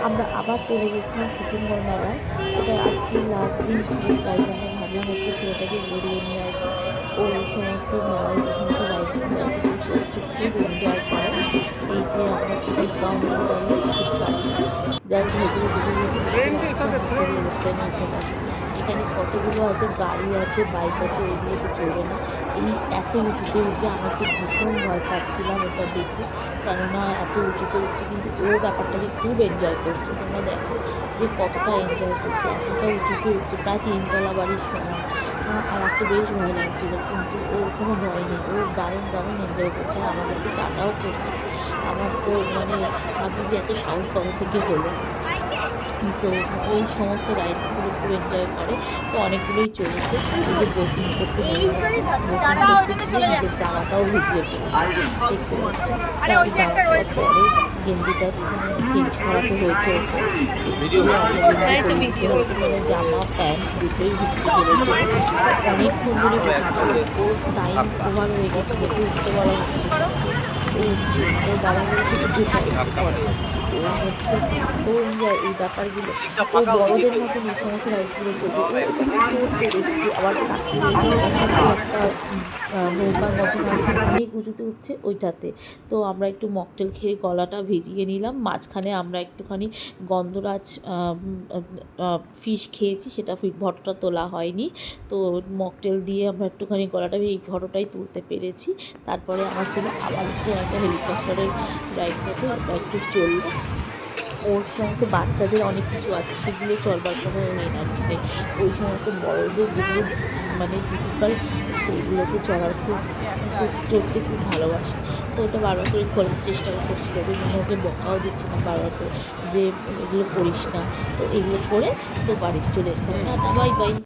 আমরা আবার চলে গেছিলাম সতীনগড় মেলায়। এটা আজকে লাস্ট দিন ছিল, তাই জন্য ভাবলাম একটু ছেলেটাকে ঘুরিয়ে নিয়ে আসি। ও এই সমস্ত মেলায় যে সমস্ত রাইডসগুলো আছে চড়তে খুব এনজয় করে। এই যে আমরা টিকিট কাউন্টারে দাঁড়িয়ে টিকিট কাটছি, জাস্ট ভেতরে ঢুকে গেছি, দেখতে পাচ্ছি আমার ছেলে এরোপ্লেনে উঠে গেছে। এখানে কতগুলো আছে, গাড়ি আছে, বাইক আছে, ওইগুলোতে চলবে না। এই এত উঁচুতে উঠবে, আমার তো ভীষণ ভয় পাচ্ছিলাম ওটা দেখে, কেননা এত উঁচুতে উঠছে, কিন্তু ও ব্যাপারটাকে খুব এনজয় করছে। তোমরা দেখো যে কতটা এনজয় করছে, এতটা উঁচুতে উঠছে, প্রায় 3 তলা বাড়ির সমান। আমার তো বেশ ভয় লাগছিলো, কিন্তু ওর কোনো ভয় নেই, ও দারুণ দারুণ এনজয় করছে, আর আমাদেরকে টাটাও করছে। আমার তো মানে ভাবছি যে এত সাহস কবে থেকে হলো। তো ওই সমস্ত রাইডসগুলো খুব এনজয় করে। তো অনেকগুলোই চলেছে। এই যে বোটিং করতে নেমে গেছে, বোটিং করতে গিয়ে নিজের জামাটাও ভিজিয়ে ফেলেছে, দেখতে পাচ্ছ। তো আমি জামা পরে গেঞ্জিটা চেঞ্জ করাতে হয়েছে ওকে, গেঞ্জি পরে হয়েছে, মানে জামা প্যান্ট দুটোই ভিজতে ফেলেছে। অনেকক্ষণ ধরে টাইম ওভার হয়ে গেছিলো, ওকে উঠতে বলা হচ্ছে, ও উঠছে, ওর বাবা বলছে উঠে পড়ে পরে। ওর মধ্যে এত এনজয় এই ব্যাপারগুলো, ও বড়দের মতন এই সমস্ত রাইডসগুলো চলবে। ও এটা চড়ছে দেখতে, আবার তাকিয়ে রয়েছে একটা নৌকার মতন আছে, অনেক উঁচুতে উঠছে ওইটাতে। তো আমরা একটু মকটেল খেয়ে গলাটা ভিজিয়ে নিলাম। মাঝখানে আমরা একটুখানি গন্ধরাজ ফিশ খেয়েছি, সেটা ফটোটা তোলা হয়নি। তো মকটেল দিয়ে আমরা একটুখানি গলাটা এই ফটোটাই তুলতে পেরেছি। তারপরে আমার ছেলে আবার একটু একটা হেলিকপ্টারের রাইডস আছে, ওটা একটু চললো। ওর সমস্ত বাচ্চাদের অনেক কিছু আছে, সেগুলো চলবার কোনো এনার্জি নেই। ওই সমস্ত বড়দের যেগুলো মানে ডিফিকাল্ট, সেইগুলোতে চড়ার খুব খুব চড়তে খুব ভালোবাসে। তো ওটা বারবার করে খোলার চেষ্টা করছিলো, ওই জন্য ওকে বকাও দিচ্ছিলাম বারবার করে যে এগুলো করিস না। তো এগুলো করে তো বাড়িতে চলে এসেছিলাম। Tata, bye bye.